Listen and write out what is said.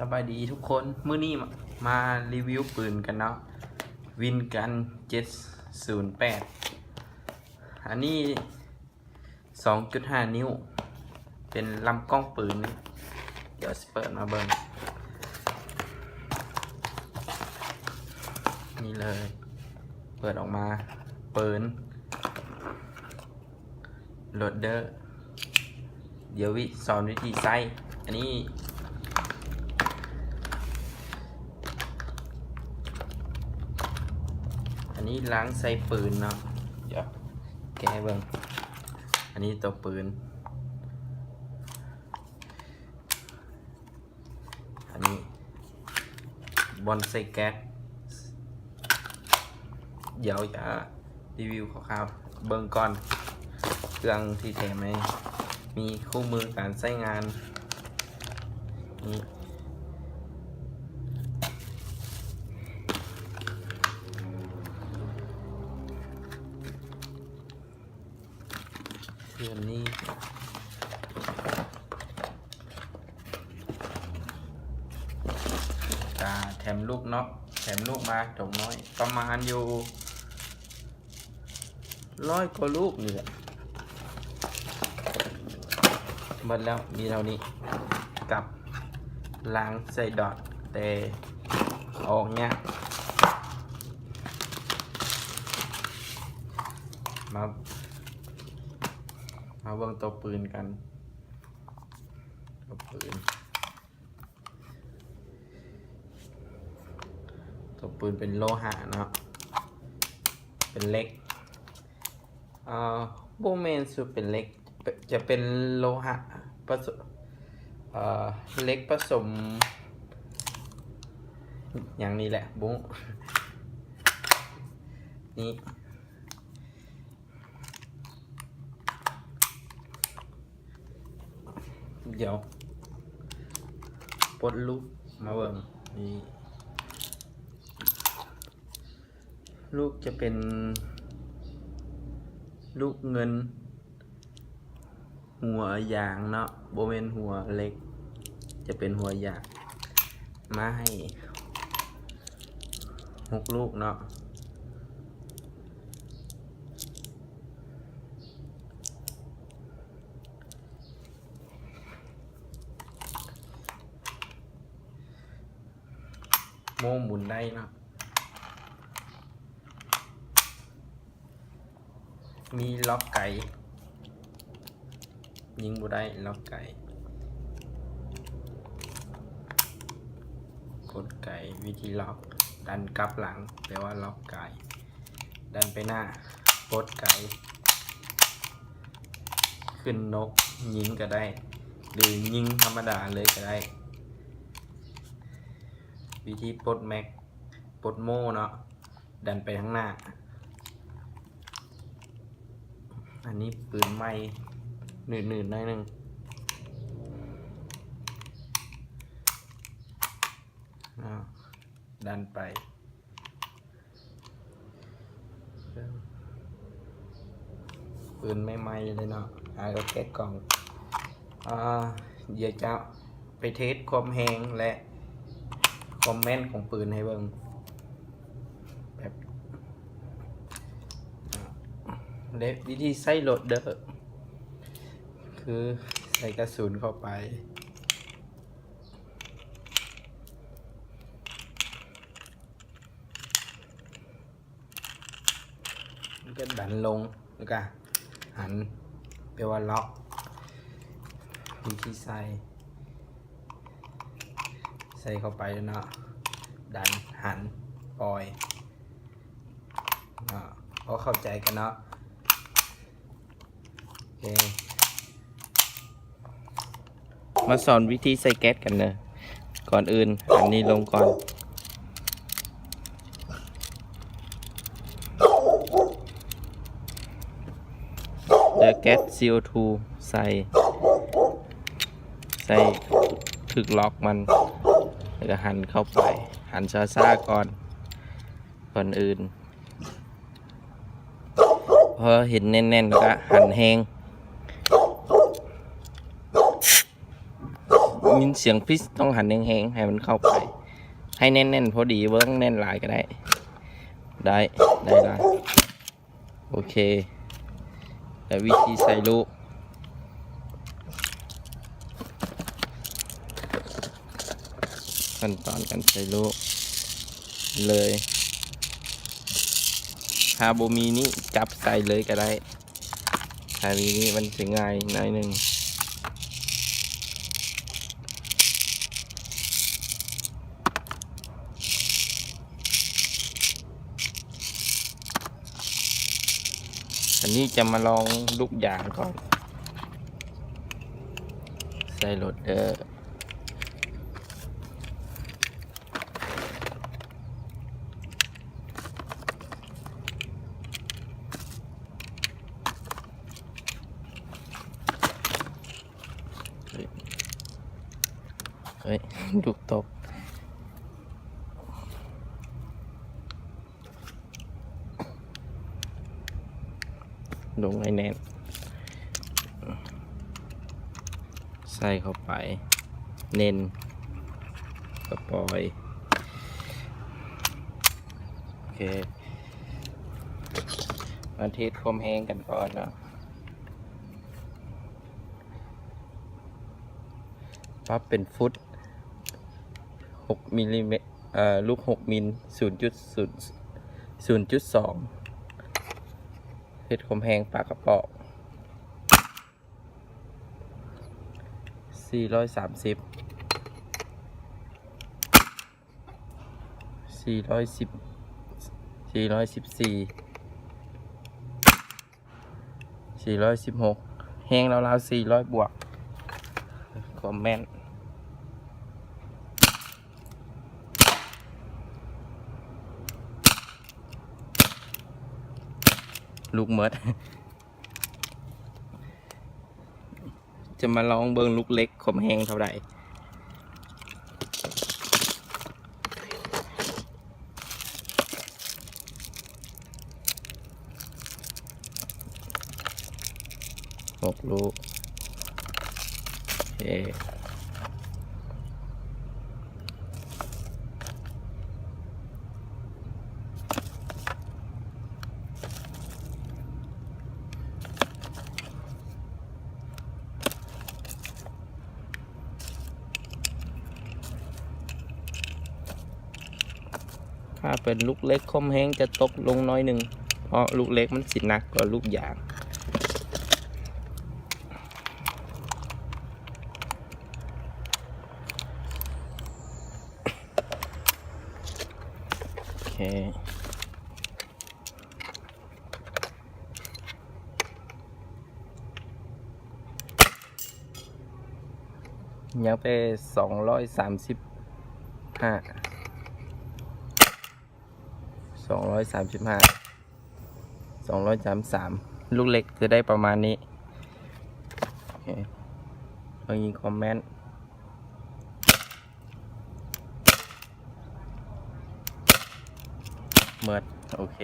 สบายดีทุกคนมื้อนี้มารีวิวปืนกันเนาะวินกัน708อันนี้ 2.5 นิ้วเป็นลำกล้องปืนนี่เดี๋ยวเปิดมาเบิ่งนี่เลยเปิดออกมาปืนโหลดเดอร์เดี๋ยวสอนวิธีใส่อันนี้ล้างใส่ปืนเนาะเดี๋ยวแกะเบิ่งอันนี้ตัวปืนอันนี้บอลใส่แก๊สเดี๋ยวจะรีวิวคร่าวๆเบิ่งก่อนเครื่องที่แถมไหมมีคู่มือการใช้งานนี่เพื่อนนี่แถมลูกเนาะแถมลูกมาจงน้อยประมาณอยู่100 กว่าลูกนี่แหละหมดแล้วมีเท่านี้กับล้างใส่ดอทแต่ออกเนี้ยมาเบิ่งตัวปืนกันตัวปืนเป็นโลหะเนาะเป็นเหล็กโบแมนสุดเป็นเหล็กจะเป็นโลหะผสมเหล็กผสมอย่างนี้แหละบุ้งนี่เดี๋ยวปลดลูกมาเบิ่งนี่ลูกจะเป็นลูกเงินหัวยางเนาะโบเมนหัวเล็กจะเป็นหัวยางมาให้6 ลูกเนาะโม่หมุนได้เนาะมีล็อกไก่ยิงบ่ได้ล็อกไก่กดไก่วิธีล็อกดันกลับหลังแปลว่าล็อกไก่ดันไปหน้ากดไก่ขึ้นนกยิงก็ได้หรือยิงธรรมดาเลยก็ได้วิธีปลดแม็กปลดโม่เนาะดันไปข้างหน้าอันนี้ปืนใหม่หนืดๆหน่อยนึงดันไปปืนใหม่ๆเลยเนาะก็แกะกล่องเดี๋ยวจะไปเทสความแรงและคอมเมนต์ของปืนให้เบิ่งแบบวิธีใส่โหลดเดอร์คือใส่กระสุนเข้าไปก็ดันลงแล้วก็หันแปลว่าล็อกวิธีใส่เข้าไปเนาะดันหันปล่อยพอเข้าใจกันเนาะโอเคมาสอนวิธีใส่แก๊สกันเลยก่อนอื่นอันนี้ลงก่อนเดี๋ยวแก๊ส CO2 ใส่ถึกล็อกมันแล้วก็หันเข้าไปหันซ่าๆก่อนอื่นพอเห็นแน่นๆแล้วก็หันแห้ง ยินเสียงพิษต้องหันแห้งๆให้มันเข้าไปให้แน่นๆพอดีเวิ้งแน่นหลายก็ได้ได้โอเคแต่วิธีใส่ลูกขั้นตอนการใส่ลูกเลยถ้าบ่มีนี่จับใส่เลยก็ได้ถ้ามีนี่มันจะง่ายหน่อยหนึ่งอันนี้จะมาลองลูกยางก่อนใส่โหลดเดอร์ลูกตกลงให้แน่นใส่เข้าไปเน้นกระปล่อยโอเคมาเทสความแห้งกันก่อนเนาะปั๊บเป็นฟุต6 มิลลิเมตรลูก6 มิล 0.2เพชรคมแหงปากกระป๋อง430 416แหงราวๆ400 บวกคอมเมนต์ลูกเมิด จะมาลองเบิ่งลูกเล็กคมแหงเท่าไหร่6 ลูกโอเคถ้าเป็นลูกเล็กคมแห้งจะตกลงน้อยหนึ่งเพราะลูกเล็กมันสิหนักกว่าลูกยางโอเคยังไป233ลูกเล็กจะได้ประมาณนี้โอเคเอายิงคอมเมนต์เมิดโอเค